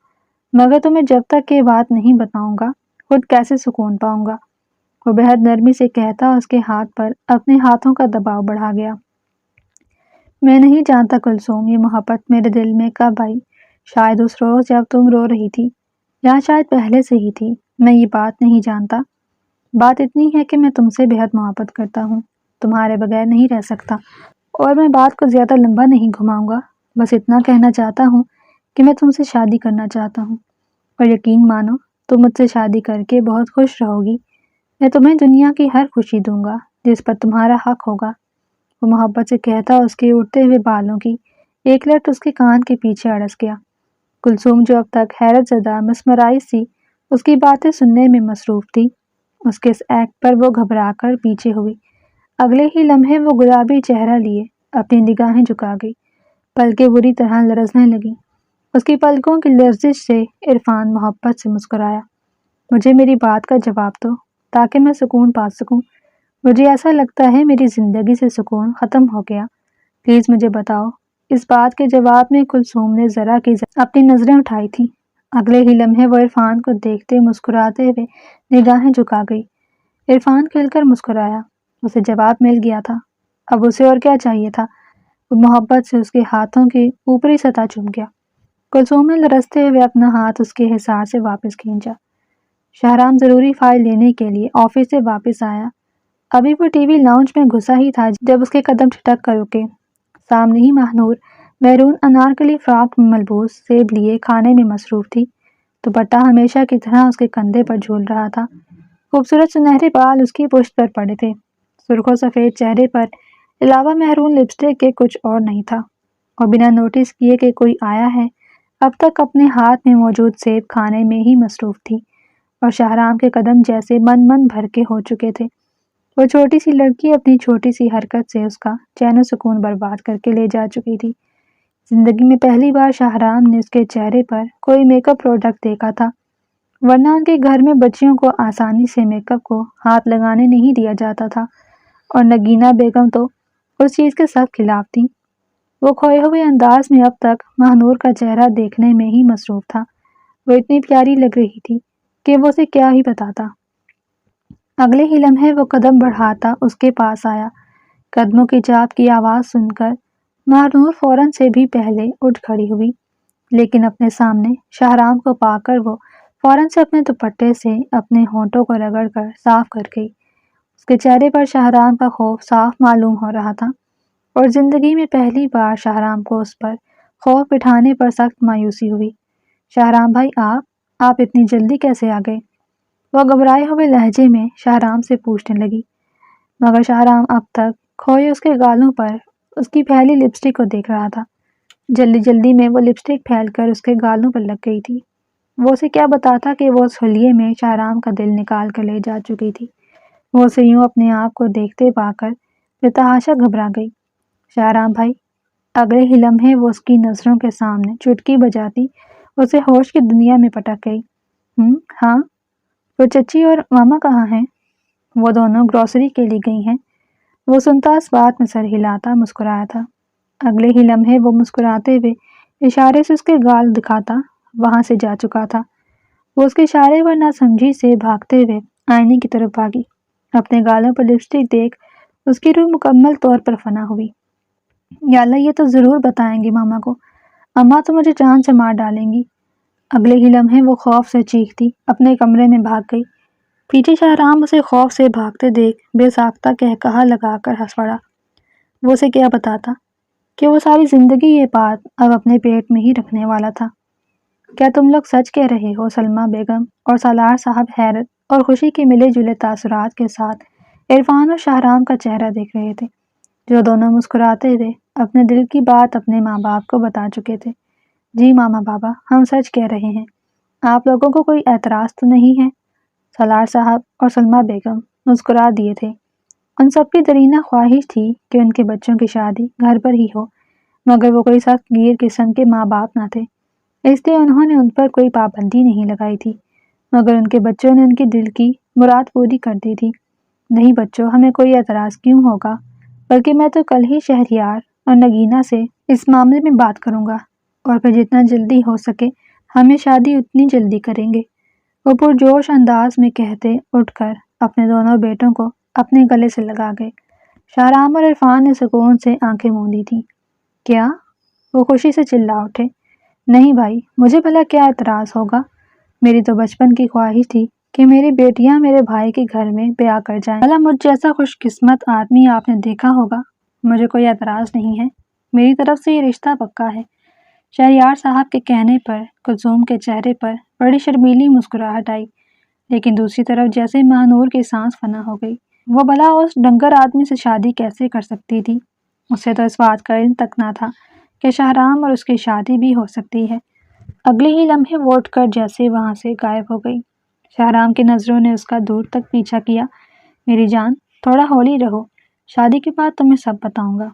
مگر تمہیں جب تک یہ بات نہیں بتاؤں گا خود کیسے سکون پاؤں گا۔ وہ بہت نرمی سے کہتا اس کے ہاتھ پر اپنے ہاتھوں کا دباؤ بڑھا گیا۔ میں نہیں جانتا کلثوم، یہ محبت میرے دل میں کب آئی، شاید اس روز جب تم رو رہی تھی، یا شاید پہلے سے ہی تھی، میں یہ بات نہیں جانتا۔ بات اتنی ہے کہ میں تم سے بہت محبت کرتا ہوں، تمہارے بغیر نہیں رہ سکتا، اور میں بات کو زیادہ لمبا نہیں گھماؤں گا، بس اتنا کہنا چاہتا ہوں کہ میں تم سے شادی کرنا چاہتا ہوں، اور یقین مانو تم مجھ سے شادی کر کے بہت خوش رہو گی۔ میں تمہیں دنیا کی ہر خوشی دوں گا جس پر تمہارا حق ہوگا۔ وہ محبت سے کہتا اس کے اڑتے ہوئے بالوں کی ایک لٹ اس کے کان کے پیچھے اڑس گیا۔ کلثوم جو اب تک حیرت زدہ مسمرائز سی اس کی باتیں سننے میں مصروف تھی، اس کے اس ایکٹ پر وہ گھبرا کر پیچھے ہوئی۔ اگلے ہی لمحے وہ گلابی چہرہ لیے اپنی نگاہیں جھکا گئی، پلکیں بری طرح لرزنے لگیں۔ اس کی پلکوں کی لرزش سے عرفان محبت سے مسکرایا۔ مجھے میری بات کا جواب دو تاکہ میں سکون پا سکوں۔ مجھے ایسا لگتا ہے میری زندگی سے سکون ختم ہو گیا، پلیز مجھے بتاؤ۔ اس بات کے جواب میں کلثوم نے ذرا کی ذرا اپنی نظریں اٹھائی تھیں۔ اگلے ہی لمحے وہ عرفان کو دیکھتے مسکراتے ہوئے نگاہیں جھکا گئی۔ عرفان کھل کر مسکرایا، اسے جواب مل گیا تھا، اب اسے اور کیا چاہیے تھا۔ وہ محبت سے اس کے ہاتھوں کی اوپری سطح چوم گیا۔ کلثوم نے لرزتے ہوئے اپنا ہاتھ اس کے حصار سے واپس کھینچا۔ شاہرام ضروری فائل لینے کے لیے آفس سے واپس آیا۔ ابھی وہ ٹی وی لاؤنج میں گھسا ہی تھا جب اس کے قدم ٹھٹک کر رکے۔ سامنے ہی ماہنور میرون انارکلی فراک میں ملبوس سیب لیے کھانے میں مصروف تھی۔ دوپٹہ ہمیشہ کی طرح اس کے کندھے پر جھول رہا تھا۔ خوبصورت سنہرے بال اس کی پشت پر پڑے تھے۔ سرخ و سفید چہرے پر علاوہ محرون لپسٹک کے کچھ اور نہیں تھا، اور بنا نوٹس کیے کہ کوئی آیا ہے اب تک اپنے ہاتھ میں موجود سیب کھانے میں ہی مصروف تھی، اور شاہرام کے قدم جیسے من بھر کے ہو چکے تھے۔ وہ چھوٹی سی لڑکی اپنی چھوٹی سی حرکت سے اس کا چین و سکون برباد کر کے لے جا چکی تھی۔ زندگی میں پہلی بار شاہرام نے اس کے چہرے پر کوئی میک اپ پروڈکٹ دیکھا تھا، ورنہ ان کے گھر میں بچیوں کو آسانی سے میک اپ کو ہاتھ لگانے نہیں دیا جاتا تھا، اور نگینہ بیگم تو اس چیز کے سخت خلاف تھیں۔ وہ کھوئے ہوئے انداز میں اب تک ماہنور کا چہرہ دیکھنے میں ہی مصروف تھا۔ وہ اتنی پیاری لگ رہی تھی کہ وہ اسے کیا ہی بتاتا۔ اگلے ہی لمحے وہ قدم بڑھاتا اس کے پاس آیا۔ قدموں کی چاپ کی آواز سن کر ماہنور فوراً سے بھی پہلے اٹھ کھڑی ہوئی، لیکن اپنے سامنے شاہرام کو پا کر وہ فوراً سے اپنے دوپٹے سے اپنے ہونٹوں کو رگڑ کر صاف کر گئی۔ اس کے چہرے پر شاہرام کا خوف صاف معلوم ہو رہا تھا، اور زندگی میں پہلی بار شاہرام کو اس پر خوف بٹھانے پر سخت مایوسی ہوئی۔ شاہرام بھائی، آپ اتنی جلدی کیسے آ گئے؟ وہ گھبرائے ہوئے لہجے میں شاہرام سے پوچھنے لگی، مگر شاہرام اب تک کھوئے اس کے گالوں پر اس کی پھیلی لپسٹک کو دیکھ رہا تھا۔ جلدی جلدی میں وہ لپسٹک پھیل کر اس کے گالوں پر لگ گئی تھی۔ وہ اسے کیا بتاتا کہ وہ اس حلیے میں شاہرام کا دل نکال کر لے جا چکی تھی۔ وہ اسے یوں اپنے آپ کو دیکھتے پا کر بے تحاشا گھبرا گئی۔ شاہرام بھائی، اگلے ہی لمحے وہ اس کی نظروں کے سامنے چٹکی بجاتی اسے ہوش کی دنیا میں پٹک گئی۔ ہاں، وہ چچی اور ماما کہاں ہیں؟ وہ دونوں گروسری کے لیے گئی ہیں۔ وہ سنتا اس بات میں سر ہلاتا مسکرایا تھا۔ اگلے ہی لمحے وہ مسکراتے ہوئے اشارے سے اس کے گال دکھاتا وہاں سے جا چکا تھا۔ وہ اس کے اشارے پر ناسمجھی سے بھاگتے ہوئے آئینے کی طرف بھاگی۔ اپنے گالوں پر لپسٹک دیکھ اس کی روح مکمل طور پر فنا ہوئی۔ یا اللہ، یہ تو ضرور بتائیں گی ماما کو، اماں تو مجھے جان سے مار ڈالیں گی۔ اگلے ہی لمحے وہ خوف سے چیختی اپنے کمرے میں بھاگ گئی۔ پیچھے شاہرام اسے خوف سے بھاگتے دیکھ بے ساختہ قہقہا لگا کر ہنس پڑا۔ وہ اسے کیا بتاتا کہ وہ ساری زندگی یہ بات اب اپنے پیٹ میں ہی رکھنے والا تھا۔ کیا تم لوگ سچ کہہ رہے ہو؟ سلمیٰ بیگم اور سالار صاحب حیرت اور خوشی کے ملے جلے تاثرات کے ساتھ عرفان اور شاہرام کا چہرہ دیکھ رہے تھے، جو دونوں مسکراتے ہوئے اپنے دل کی بات اپنے ماں باپ کو بتا چکے تھے۔ جی ماما بابا، ہم سچ کہہ رہے ہیں، آپ لوگوں کو کوئی اعتراض تو نہیں ہے؟ سالار صاحب اور سلمہ بیگم مسکرا دیے تھے۔ ان سب کی درینہ خواہش تھی کہ ان کے بچوں کی شادی گھر پر ہی ہو، مگر وہ کوئی سخت گیر قسم کے ماں باپ نہ تھے، اس لیے انہوں نے ان پر کوئی پابندی نہیں لگائی تھی، مگر ان کے بچوں نے ان کی دل کی مراد پوری کر دی تھی۔ نہیں بچوں، ہمیں کوئی اعتراض کیوں ہوگا، بلکہ میں تو کل ہی شہریار اور نگینہ سے اس معاملے میں بات کروں گا، اور پھر جتنا جلدی ہو سکے ہم یہ شادی اتنی جلدی کریں گے، وہ پرجوش انداز میں کہتے اٹھ کر اپنے دونوں بیٹوں کو اپنے گلے سے لگا گئے۔ شاہرام اور عرفان نے سکون سے آنکھیں موندی تھیں۔ کیا؟ وہ خوشی سے چلا اٹھے۔ نہیں بھائی، مجھے بھلا کیا اعتراض ہوگا، میری تو بچپن کی خواہش تھی کہ میری بیٹیاں میرے بھائی کے گھر میں بیاہ کر جائیں، بھلا مجھ جیسا خوش قسمت آدمی آپ نے دیکھا ہوگا۔ مجھے کوئی اعتراض نہیں ہے، میری طرف سے یہ رشتہ پکا ہے۔ شہریار صاحب کے کہنے پر کلثوم کے چہرے پر بڑی شرمیلی مسکراہٹ آئی، لیکن دوسری طرف جیسے ماہنور کی سانس فنا ہو گئی۔ وہ بھلا اس ڈنگر آدمی سے شادی کیسے کر سکتی تھی؟ اسے تو اس بات کا علم تک نہ تھا کہ شاہرام اور اس کی شادی بھی ہو سکتی ہے۔ اگلے ہی لمحے وہ اٹھ کر جیسے وہاں سے غائب ہو گئی۔ شاہرام کی نظروں نے اس کا دور تک پیچھا کیا۔ میری جان، تھوڑا ہولی رہو، شادی کے بعد تمہیں سب بتاؤں گا۔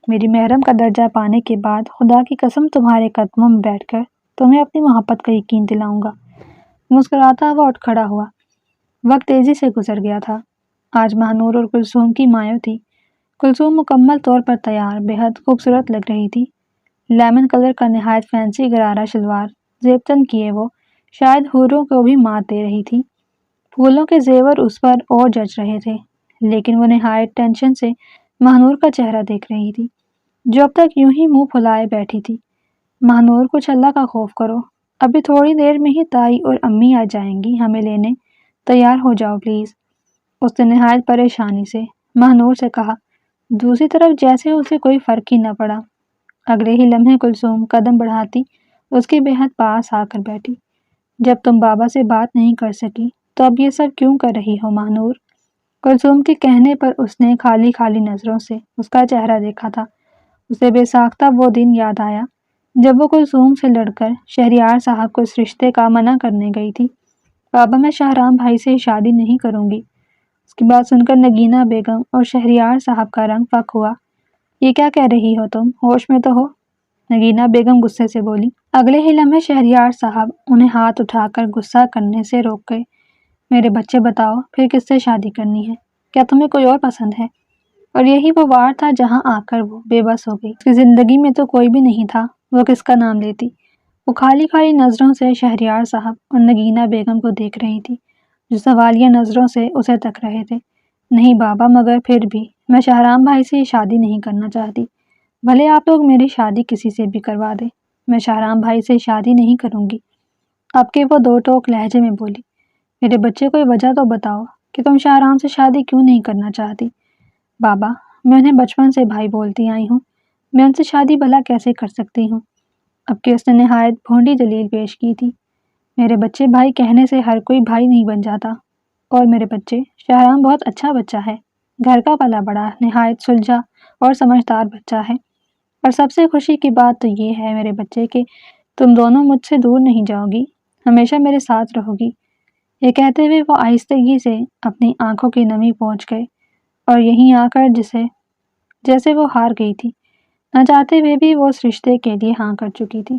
میری محرم کا درجہ پانے کے بعد خدا کی قسم تمہارے قدموں میں بیٹھ کر تمہیں اپنی محبت کا یقین دلاؤں گا۔ مسکراتا ہوا اٹھ کھڑا ہوا۔ وقت تیزی سے گزر گیا تھا۔ آج ماہنور اور کلثوم کی مایو تھی۔ کلثوم مکمل طور پر تیار بے حد خوبصورت لگ رہی تھی۔ لیمن کلر کا نہایت فینسی غرارہ شلوار زیبتن کیے وہ شاید حوروں کو بھی مات دے رہی تھی۔ پھولوں کے زیور اس پر اور جچ رہے تھے، لیکن وہ نہایت ٹینشن سے ماہنور کا چہرہ دیکھ رہی تھی، جو اب تک یوں ہی منہ پھلائے بیٹھی تھی۔ ماہنور، کچھ اللہ کا خوف کرو، ابھی تھوڑی دیر میں ہی تائی اور امی آ جائیں گی ہمیں لینے، تیار ہو جاؤ پلیز۔ اس نے نہایت پریشانی سے ماہنور سے کہا، دوسری طرف جیسے اسے کوئی فرق ہی نہ پڑا۔ اگلے ہی لمحے کلثوم قدم بڑھاتی اس کے بے حد پاس آ کر بیٹھی۔ جب تم بابا سے بات نہیں کر سکی تو اب یہ سب کیوں کر رہی ہو ماہنور؟ کلثوم کے کہنے پر اس نے خالی خالی نظروں سے اس کا چہرہ دیکھا تھا۔ اسے بے ساختہ وہ دن یاد آیا جب وہ کلثوم سے لڑ کر شہریار صاحب کو اس رشتے کا منع کرنے گئی تھی۔ بابا، میں شاہرام بھائی سے شادی نہیں کروں گی۔ اس کی بات سن کر نگینہ بیگم اور شہریار صاحب کا رنگ فک ہوا۔ یہ کیا کہہ رہی ہو تم؟ ہوش میں تو ہو؟ نگینہ بیگم غصے سے بولی۔ اگلے ہی لمحے شہریار صاحب انہیں ہاتھ اٹھا کر غصہ کرنے سے روک گئے۔ میرے بچے بتاؤ، پھر کس سے شادی کرنی ہے؟ کیا تمہیں کوئی اور پسند ہے؟ اور یہی وہ وار تھا جہاں آ کر وہ بے بس ہو گئی۔ اس کی زندگی میں تو کوئی بھی نہیں تھا، وہ کس کا نام لیتی؟ وہ خالی خالی نظروں سے شہریار صاحب اور نگینہ بیگم کو دیکھ رہی تھی، جو سوالیہ نظروں سے اسے تک رہے تھے۔ نہیں بابا، مگر پھر بھی میں شاہرام بھائی سے شادی نہیں کرنا چاہتی، بھلے آپ لوگ میری شادی کسی سے بھی کروا دیں، میں شاہرام بھائی سے شادی نہیں کروں گی۔ اب کے وہ دو ٹوک لہجے میں بولی۔ میرے بچے، کوئی وجہ تو بتاؤ کہ تم شاہرام سے شادی کیوں نہیں کرنا چاہتی؟ بابا، میں انہیں بچپن سے بھائی بولتی آئی ہوں، میں ان سے شادی بھلا کیسے کر سکتی ہوں؟ اب کہ اس نے نہایت بھونڈی دلیل پیش کی تھی۔ میرے بچے، بھائی کہنے سے ہر کوئی بھائی نہیں بن جاتا، اور میرے بچے، شاہرام بہت اچھا بچہ ہے، گھر کا پلا بڑا نہایت سلجھا اور سمجھدار بچہ ہے، اور سب سے خوشی کی بات تو یہ ہے میرے بچے کہ تم دونوں مجھ سے دور نہیں جاؤ گی، ہمیشہ میرے ساتھ رہو گی۔ یہ کہتے ہوئے وہ آہستگی سے اپنی آنکھوں کی نمی پہنچ گئے، اور یہیں آ کر جیسے وہ ہار گئی تھی، نہ چاہتے ہوئے بھی وہ اس رشتے کے لیے ہاں کر چکی تھی۔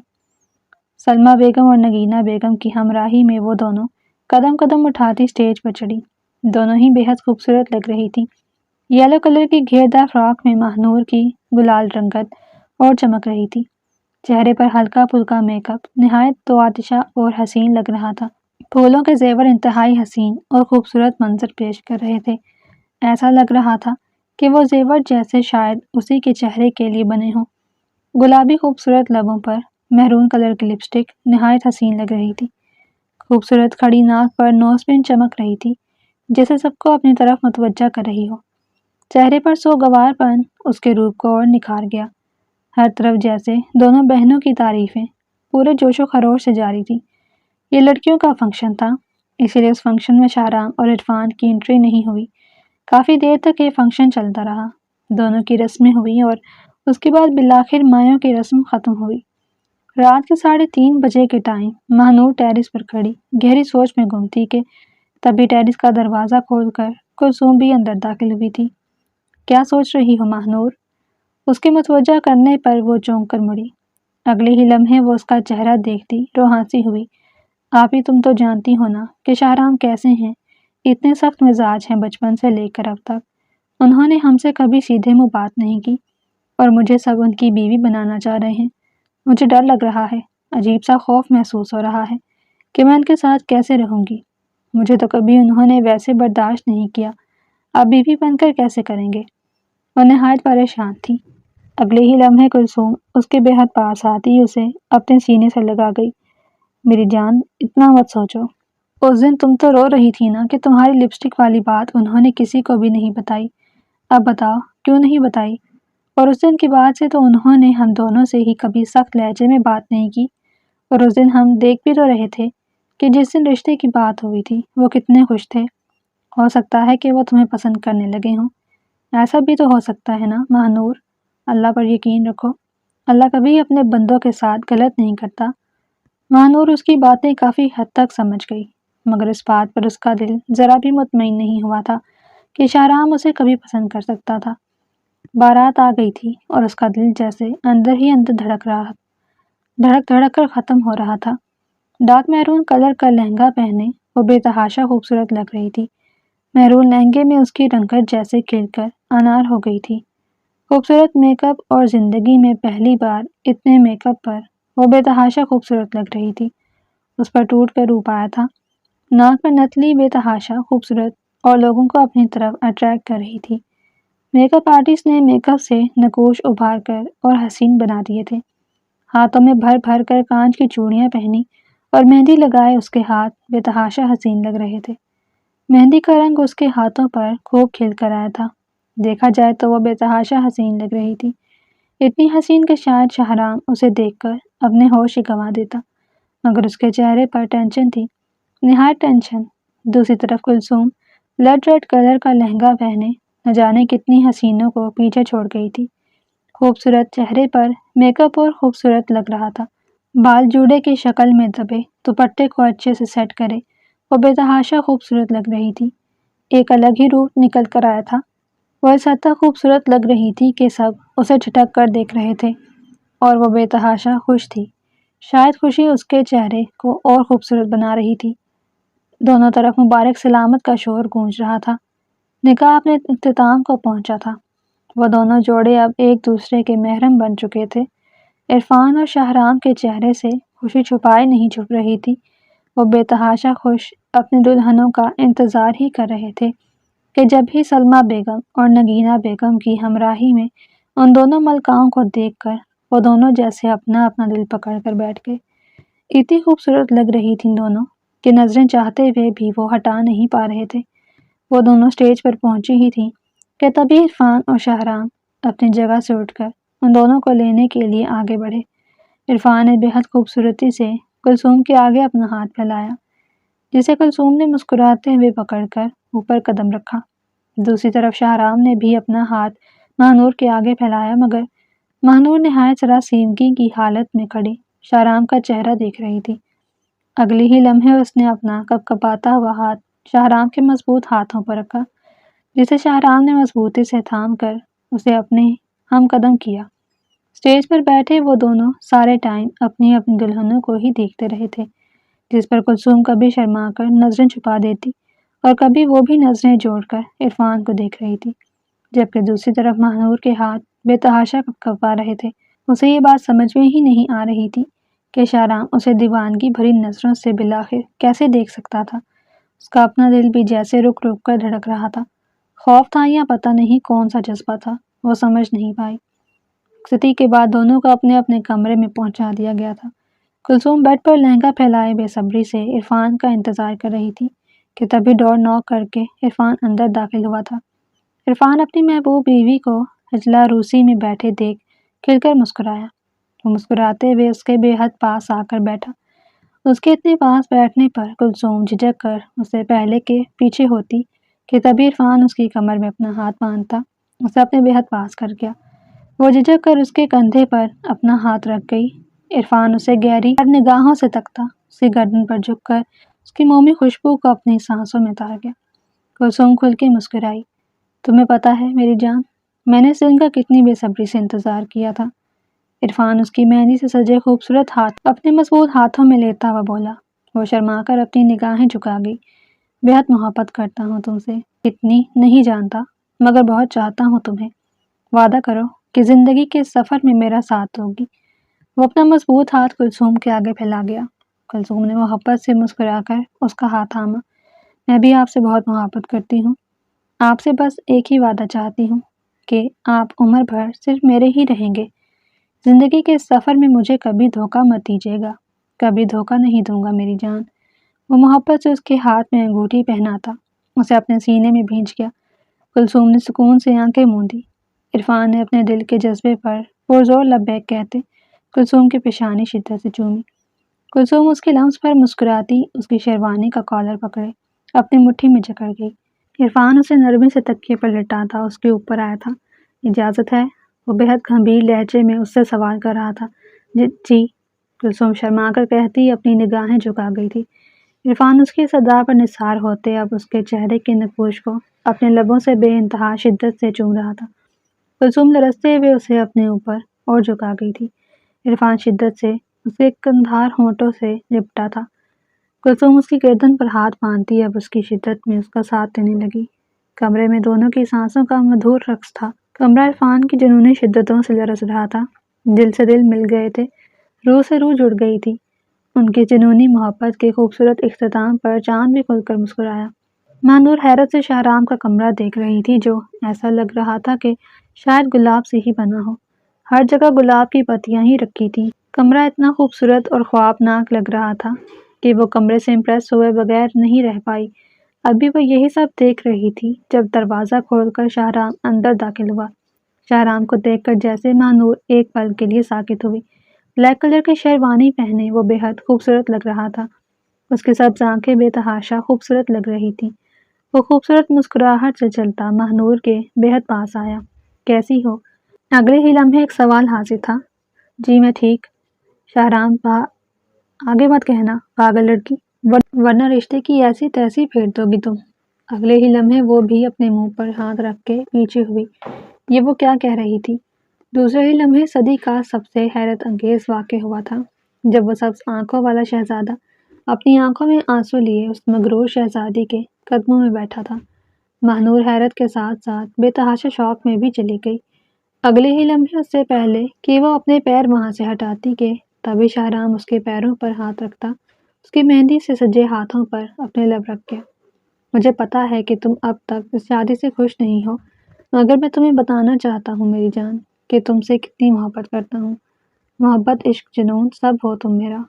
سلمہ بیگم اور نگینہ بیگم کی ہمراہی میں وہ دونوں قدم قدم اٹھاتی اسٹیج پر چڑھی۔ دونوں ہی بے حد خوبصورت لگ رہی تھی۔ یلو کلر کی گھیردار فراک میں ماہنور کی گلال رنگت اور چمک رہی تھی۔ چہرے پر ہلکا پھلکا میک اپ نہایت تواتشہ اور حسین لگ رہا تھا۔ پھولوں کے زیور انتہائی حسین اور خوبصورت منظر پیش کر رہے تھے۔ ایسا لگ رہا تھا کہ وہ زیور جیسے شاید اسی کے چہرے کے لیے بنے ہوں۔ گلابی خوبصورت لبوں پر مہرون کلر کی لپسٹک نہایت حسین لگ رہی تھی۔ خوبصورت کھڑی ناک پر نوز پن چمک رہی تھی، جیسے سب کو اپنی طرف متوجہ کر رہی ہو۔ چہرے پر سوگوار پن اس کے روپ کو اور نکھار گیا۔ ہر طرف جیسے دونوں بہنوں کی تعریفیں پورے جوش و خروش سے جاری تھی۔ یہ لڑکیوں کا فنکشن تھا، اسی لیے اس فنکشن میں شاہرام اور عرفان کی انٹری نہیں ہوئی۔ کافی دیر تک یہ فنکشن چلتا رہا، دونوں کی رسمیں ہوئی اور اس کے بعد بالآخر مایوں کی رسم ختم ہوئی۔ رات کے 3:30 بجے کے ٹائم ماہنور ٹیرس پر کھڑی گہری سوچ میں گم تھی کہ تبھی ٹیرس کا دروازہ کھول کر کلثوم بھی اندر داخل ہوئی تھی۔ کیا سوچ رہی ہو ماہنور؟ اس کے متوجہ کرنے پر وہ چونک کر مڑی۔ اگلے ہی لمحے وہ اس کا چہرہ دیکھتی روحانسی ہوئی۔ آپ ہی تم تو جانتی ہو نا کہ شاہرام کیسے ہیں، اتنے سخت مزاج ہیں بچپن سے لے کر اب تک۔ انہوں نے ہم سے کبھی سیدھے منہ بات نہیں کی اور مجھے سب ان کی بیوی بنانا چاہ رہے ہیں۔ مجھے ڈر لگ رہا ہے، عجیب سا خوف محسوس ہو رہا ہے کہ میں ان کے ساتھ کیسے رہوں گی۔ مجھے تو کبھی انہوں نے ویسے برداشت نہیں کیا، اب بیوی بن کر کیسے کریں گے؟ وہ نہایت پریشان تھی۔ اگلے ہی لمحے کلثوم اس کے بے حد پاس آتی اسے اپنے سینے سے لگا گئی۔ میری جان، اتنا مت سوچو۔ اس دن تم تو رو رہی تھی نا کہ تمہاری لپسٹک والی بات انہوں نے کسی کو بھی نہیں بتائی۔ اب بتاؤ کیوں نہیں بتائی؟ اور اس دن کے بعد سے تو انہوں نے ہم دونوں سے ہی کبھی سخت لہجے میں بات نہیں کی، اور اس دن ہم دیکھ بھی تو رہے تھے کہ جس دن رشتے کی بات ہوئی تھی وہ کتنے خوش تھے۔ ہو سکتا ہے کہ وہ تمہیں پسند کرنے لگے ہوں۔ ایسا بھی تو ہو سکتا ہے نا ماہنور؟ اللہ پر یقین رکھو، اللہ کبھی اپنے بندوں کے ساتھ غلط نہیں کرتا۔ ماہنور اس کی باتیں کافی حد تک سمجھ گئی، مگر اس بات پر اس کا دل ذرا بھی مطمئن نہیں ہوا تھا کہ شاہرام اسے کبھی پسند کر سکتا تھا۔ بارات آ گئی تھی اور اس کا دل جیسے اندر ہی اندر دھڑک کر ختم ہو رہا تھا۔ ڈارک میرون کلر کا لہنگا پہنے وہ بے تحاشا خوبصورت لگ رہی تھی۔ میرون لہنگے میں اس کی رنگت جیسے کھل کر انار ہو گئی تھی۔ خوبصورت میک اپ اور زندگی میں پہلی بار اتنے میک اپ پر وہ بے تحاشا خوبصورت لگ رہی تھی۔ اس پر ٹوٹ کر روپ آیا تھا۔ ناک پر نتلی بے تحاشا خوبصورت اور لوگوں کو اپنی طرف اٹریکٹ کر رہی تھی۔ میک اپ آرٹسٹ نے میک اپ سے نقوش ابھار کر اور حسین بنا دیے تھے۔ ہاتھوں میں بھر بھر کر کانچ کی چوڑیاں پہنی اور مہندی لگائے اس کے ہاتھ بے تحاشا حسین لگ رہے تھے۔ مہندی کا رنگ اس کے ہاتھوں پر خوب کھل کر آیا تھا۔ دیکھا جائے تو وہ بے تحاشا حسین لگ رہی تھی، اتنی حسین کہ شاید شاہرام اسے دیکھ کر اپنے ہوش ہی گنوا دیتا، مگر اس کے چہرے پر ٹینشن تھی، نہایت ٹینشن۔ دوسری طرف کلثوم بلڈ ریڈ کلر کا لہنگا پہنے نہ جانے کتنی حسینوں کو پیچھے چھوڑ گئی تھی۔ خوبصورت چہرے پر میک اپ اور خوبصورت لگ رہا تھا۔ بال جوڑے کی شکل میں دبے، دوپٹے کو اچھے سے سیٹ کرے وہ بے تحاشا خوبصورت لگ رہی تھی۔ ایک الگ ہی روپ نکل کر آیا تھا۔ وہ اس حد تک خوبصورت لگ رہی تھی کہ سب اسے ٹھٹک کر دیکھ رہے تھے، اور وہ بے تحاشا خوش تھی۔ شاید خوشی اس کے چہرے کو اور خوبصورت بنا رہی تھی۔ دونوں طرف مبارک سلامت کا شور گونج رہا تھا۔ نکاح اپنے اختتام کو پہنچا تھا۔ وہ دونوں جوڑے اب ایک دوسرے کے محرم بن چکے تھے۔ عرفان اور شاہرام کے چہرے سے خوشی چھپائے نہیں چھپ رہی تھی۔ وہ بے تحاشا خوش اپنے دلہنوں کا انتظار ہی کر رہے تھے کہ جب ہی سلمیٰ بیگم اور نگینہ بیگم کی ہمراہی میں ان دونوں ملکاؤں کو دیکھ کر وہ دونوں جیسے اپنا اپنا دل پکڑ کر بیٹھ گئے۔ اتنی خوبصورت لگ رہی تھیں دونوں کہ نظریں چاہتے ہوئے بھی وہ ہٹا نہیں پا رہے تھے۔ وہ دونوں اسٹیج پر پہنچی ہی تھیں کہ تبھی عرفان اور شاہرام اپنی جگہ سے اٹھ کر ان دونوں کو لینے کے لیے آگے بڑھے۔ عرفان نے بے حد خوبصورتی سے کلثوم کے آگے اپنا ہاتھ پھیلایا، جسے کلثوم نے مسکراتے ہوئے پکڑ کر اوپر قدم رکھا۔ دوسری طرف شاہرام نے بھی اپنا ہاتھ ماہنور کے آگے پھیلایا، مگر ماہنور نہایت سراسیمگی کی حالت میں کھڑی شاہرام کا چہرہ دیکھ رہی تھی۔ اگلے ہی لمحے اس نے اپنا کپکپاتا ہوا ہاتھ شاہرام کے مضبوط ہاتھوں پر رکھا، جسے شاہرام نے مضبوطی سے تھام کر اسے اپنے ہم قدم کیا۔ اسٹیج پر بیٹھے وہ دونوں سارے ٹائم اپنی اپنی دلہنوں کو ہی دیکھتے رہے تھے، جس پر کلثوم کبھی شرما کر نظریں چھپا دیتی اور کبھی وہ بھی نظریں جوڑ کر عرفان کو دیکھ رہی تھی، جبکہ دوسری طرف ماہنور کے ہاتھ بے تحاشا کپکپا رہے تھے۔ اسے یہ بات سمجھ میں ہی نہیں آ رہی تھی کہ شاہرام اسے دیوانگی بھری نظروں سے بالآخر کیسے دیکھ سکتا تھا۔ اس کا اپنا دل بھی جیسے رک رک کر دھڑک رہا تھا۔ خوف تھا یا پتہ نہیں کون سا جذبہ تھا، وہ سمجھ نہیں پائی۔ رخصتی کے بعد دونوں کو اپنے اپنے کمرے میں پہنچا دیا گیا تھا۔ کلثوم بیڈ پر لہنگا پھیلائے بے صبری سے عرفان کا انتظار کر رہی تھی کہ تبھی ڈور ناک کر کے عرفان اندر داخل ہوا تھا۔ عرفان اپنی محبوب بیوی کو اجلا روسی میں بیٹھے دیکھ کھل کر مسکرایا۔ وہ مسکراتے ہوئے اس کے بے حد پاس آ کر بیٹھا۔ اس کے اتنے پاس بیٹھنے پر کلثوم جھجک کر اس سے پہلے کے پیچھے ہوتی کہ تبھی عرفان اس کی کمر میں اپنا ہاتھ باندھتا اسے اپنے بے حد پاس کر گیا۔ وہ جھجک کر اس کے کندھے پر اپنا ہاتھ رکھ گئی۔ عرفان اسے گہری نگاہوں سے تکتا، اس کی گردن پر جھک کر اس کی مومی خوشبو کو اپنی سانسوں میں اتار گیا۔ کلثوم کھل کے مسکرائی۔ تمہیں پتہ ہے میری جان، میں نے اس دن کا کتنی بے صبری سے انتظار کیا تھا۔ عرفان اس کی مہندی سے سجے خوبصورت ہاتھ اپنے مضبوط ہاتھوں میں لیتا ہوا بولا۔ وہ شرما کر اپنی نگاہیں جھکا گئی۔ بہت محبت کرتا ہوں تم سے، کتنی نہیں جانتا، مگر بہت چاہتا ہوں تمہیں۔ وعدہ کرو کہ زندگی کے سفر میں میرا ساتھ ہوگی۔ وہ اپنا مضبوط ہاتھ کلثوم کے آگے پھیلا گیا۔ کلثوم نے محبت سے مسکرا کر اس کا ہاتھ تھاما۔ میں بھی آپ سے بہت محبت کرتی ہوں۔ آپ سے بس ایک ہی وعدہ چاہتی ہوں کہ آپ عمر بھر صرف میرے ہی رہیں گے۔ زندگی کے سفر میں مجھے کبھی دھوکہ مت دیجیے گا، کبھی دھوکہ نہیں دوں گا میری جان۔ وہ محبت سے اس کے ہاتھ میں انگوٹھی پہناتا اسے اپنے سینے میں بھینچ گیا۔ کلثوم نے سکون سے آنکھیں موندی۔ عرفان نے اپنے دل کے جذبے پر پرزور لبیک کہتے کلثوم کی پیشانی شدت سے چومی۔ کلثوم اس کے لمس پر مسکراتی اس کی شیروانی کا کالر پکڑے اپنی مٹھی میں جکڑ گئی۔ عرفان اسے نرمی سے تکیے پر لٹاتا اس کے اوپر آیا تھا۔ اجازت ہے؟ وہ بہت گھمبیر لہجے میں اس سے سوال کر رہا تھا۔ جی، کلثوم شرما کر کہتی اپنی نگاہیں جھکا گئی تھی۔ عرفان اس کی صدا پر نثار ہوتے اب اس کے چہرے کے نقوش کو اپنے لبوں سے بے انتہا شدت سے چوم رہا تھا۔ کلثوم لرزتے ہوئے اسے اپنے اوپر اور جھکا گئی تھی۔ عرفان شدت سے اسے کندھار ہونٹوں سے لپٹا تھا۔ کلثوم اس کی گردن پر ہاتھ باندھتی اب اس کی شدت میں اس کا ساتھ دینے لگی۔ کمرے میں دونوں کی سانسوں کا مدھر رقص تھا۔ کمرہ عرفان کی جنونی شدتوں سے لرز رہا تھا۔ دل سے دل مل گئے تھے، روح سے روح جڑ گئی تھی۔ ان کی جنونی محبت کے خوبصورت اختتام پر چاند بھی کھل کر مسکرایا۔ ماہنور حیرت سے شاہرام کا کمرہ دیکھ رہی تھی جو ایسا لگ رہا تھا کہ شاید گلاب سے ہی بنا ہو۔ ہر جگہ گلاب کی پتیاں ہی رکھی تھیں۔ کمرہ اتنا خوبصورت اور خوابناک لگ رہا تھا کہ وہ کمرے سے امپریس ہوئے بغیر نہیں رہ پائی۔ ابھی وہ یہی سب دیکھ رہی تھی جب دروازہ کھول کر شاہرام اندر داخل ہوا۔ شاہرام کو دیکھ کر جیسے ماہنور ایک پل کے لیے ساکت ہوئی۔ بلیک کلر کی شیروانی پہنے وہ بے حد خوبصورت لگ رہا تھا۔ اس کی سبز آنکھیں بے تحاشا خوبصورت لگ رہی تھیں۔ وہ خوبصورت مسکراہٹ سے چلتا ماہنور کے بے حد پاس آیا۔ کیسی ہو؟ اگلے ہی لمحے ایک سوال حاضر تھا۔ جی میں ٹھیک۔ شاہرام آگے مت کہنا پاگل لڑکی، ورنہ رشتے کی ایسی تیسی پھیر دو گی تم۔ اگلے ہی لمحے وہ بھی اپنے منہ پر ہاتھ رکھ کے پیچھے ہوئی۔ یہ وہ کیا کہہ رہی تھی؟ دوسرے ہی لمحے صدی کا سب سے حیرت انگیز واقعہ ہوا تھا جب وہ سبز آنکھوں والا شہزادہ اپنی آنکھوں میں آنسو لیے اس مغرور شہزادی کے قدموں میں بیٹھا تھا۔ ماہنور حیرت کے ساتھ ساتھ بے تحاشا شوق میں بھی چلی گئی۔ اگلے ہی لمحے اس سے پہلے کہ وہ اپنے پیر وہاں سے ہٹاتی کہ تبھی شاہرام اس کے پیروں پر ہاتھ رکھتا اس کی مہندی سے سجے ہاتھوں پر اپنے لب رکھ گیا۔ مجھے پتا ہے کہ تم اب تک اس شادی سے خوش نہیں ہو، مگر میں تمہیں بتانا چاہتا ہوں میری جان کہ تم سے کتنی محبت کرتا ہوں۔ محبت، عشق، جنون سب ہو تم میرا۔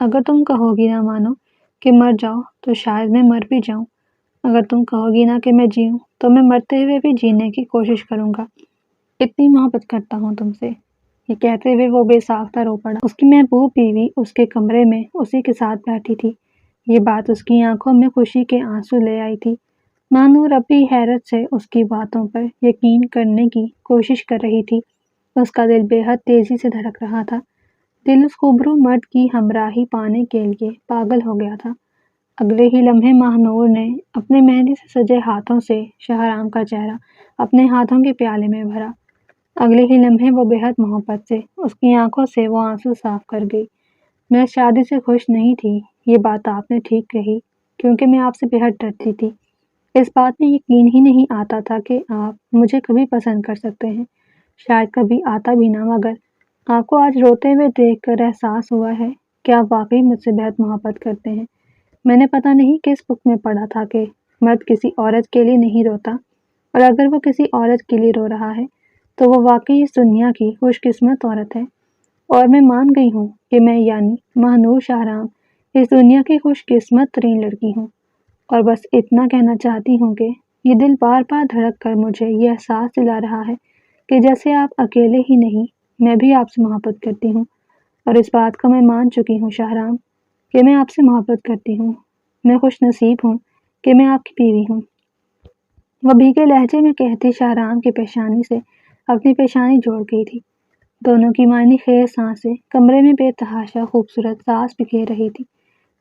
اگر تم کہو گی نہ مانو کہ مر جاؤ تو شاید میں مر بھی جاؤں۔ اگر تم کہو گی نہ کہ میں جیوں تو میں مرتے ہوئے بھی جینے کی کوشش کروں گا۔ اتنی محبت کرتا ہوں تم سے۔ یہ کہتے ہوئے وہ بے ساختہ رو پڑا۔ اس کی محبوب بیوی اس کے کمرے میں اسی کے ساتھ بیٹھی تھی۔ یہ بات اس کی آنکھوں میں خوشی کے آنسو لے آئی تھی۔ ماہنور اب بھی حیرت سے اس کی باتوں پر یقین کرنے کی کوشش کر رہی تھی۔ اس کا دل بے حد تیزی سے دھڑک رہا تھا۔ دل اس خوبرو مرد کی ہمراہی پانے کے لیے پاگل ہو گیا تھا۔ اگلے ہی لمحے ماہنور نے اپنے مہندی سے سجے ہاتھوں سے شاہرام کا چہرہ اپنے ہاتھوں کے پیالے میں بھرا۔ اگلے ہی لمحے وہ بے حد محبت سے اس کی آنکھوں سے وہ آنسو صاف کر گئی۔ میں اس شادی سے خوش نہیں تھی، یہ بات آپ نے ٹھیک کہی، کیونکہ میں آپ سے بے حد ڈرتی تھی۔ اس بات میں یقین ہی نہیں آتا تھا کہ آپ مجھے کبھی پسند کر سکتے ہیں، شاید کبھی آتا بھی نہ، مگر آپ کو آج روتے ہوئے دیکھ کر احساس ہوا ہے کہ آپ واقعی مجھ سے بہت محبت کرتے ہیں۔ میں نے پتہ نہیں کس بک میں پڑھا تھا کہ مرد کسی عورت کے لیے نہیں روتا، اور اگر وہ کسی عورت کے لیے رو رہا ہے تو وہ واقعی اس دنیا کی خوش قسمت عورت ہے، اور میں مان گئی ہوں کہ میں یعنی ماہنور شاہرام اس دنیا کی خوش قسمت ترین لڑکی ہوں۔ اور بس اتنا کہنا چاہتی ہوں کہ یہ دل بار بار دھڑک کر مجھے یہ احساس دلا رہا ہے کہ جیسے آپ اکیلے ہی نہیں، میں بھی آپ سے محبت کرتی ہوں، اور اس بات کو میں مان چکی ہوں شاہرام کہ میں آپ سے محبت کرتی ہوں۔ میں خوش نصیب ہوں کہ میں آپ کی بیوی ہوں۔ وہ بھیگے لہجے میں کہتی شاہرام کی پیشانی سے اپنی پیشانی جوڑ گئی تھی۔ دونوں کی معنی خیز سانسیں کمرے میں بے تحاشا خوبصورت سانس بکھیر رہی تھی۔